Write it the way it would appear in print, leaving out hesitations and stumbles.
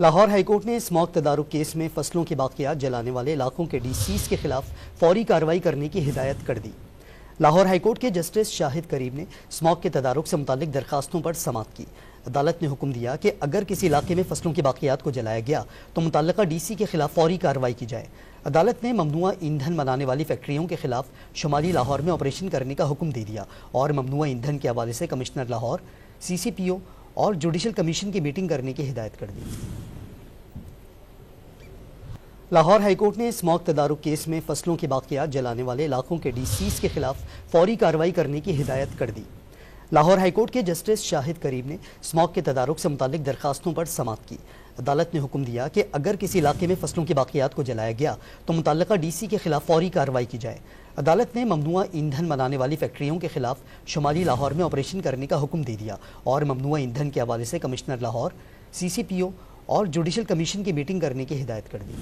Lahore high court نے smog تدارک case میں فصلوں کے باقیات جلانے والے علاقوں کے ڈی سیز کے خلاف فوری کارروائی کرنے کی ہدایت کر دی۔ لاہور ہائی کورٹ کے جسٹس شاہد کریم نے اسموگ کے تدارک سے متعلق درخواستوں پر سماعت کی۔ عدالت نے حکم دیا کہ اگر کسی علاقے میں فصلوں کے باقیات کو جلایا گیا تو متعلقہ ڈی سی کے خلاف فوری کارروائی کی جائے۔ عدالت نے ممنوعہ ایندھن بنانے والی فیکٹریوں کے خلاف شمالی لاہور میں آپریشن کرنے کا حکم دے دیا اور ممنوعہ ایندھن کے حوالے سے کمشنر لاہور، سی سی پی او اور جوڈیشل کمیشن کی میٹنگ کرنے کی ہدایت کر دی۔ لاہور ہائی کورٹ نے اسموگ تدارک کیس میں فصلوں کے باقیات جلانے والے علاقوں کے ڈی سیز کے خلاف فوری کارروائی کرنے کی ہدایت کر دی۔ لاہور ہائی کورٹ کے جسٹس شاہد کریم نے اسموگ کے تدارک سے متعلق درخواستوں پر سماعت کی۔ عدالت نے حکم دیا کہ اگر کسی علاقے میں فصلوں کے باقیات کو جلایا گیا تو متعلقہ ڈی سی کے خلاف فوری کارروائی کی جائے۔ عدالت نے ممنوعہ ایندھن بنانے والی فیکٹریوں کے خلاف شمالی لاہور میں آپریشن کرنے کا حکم دے دیا اور ممنوعہ ایندھن کے حوالے سے کمشنر لاہور، سی سی پی او اور جوڈیشل کمیشن کی میٹنگ کرنے کی ہدایت کر دی۔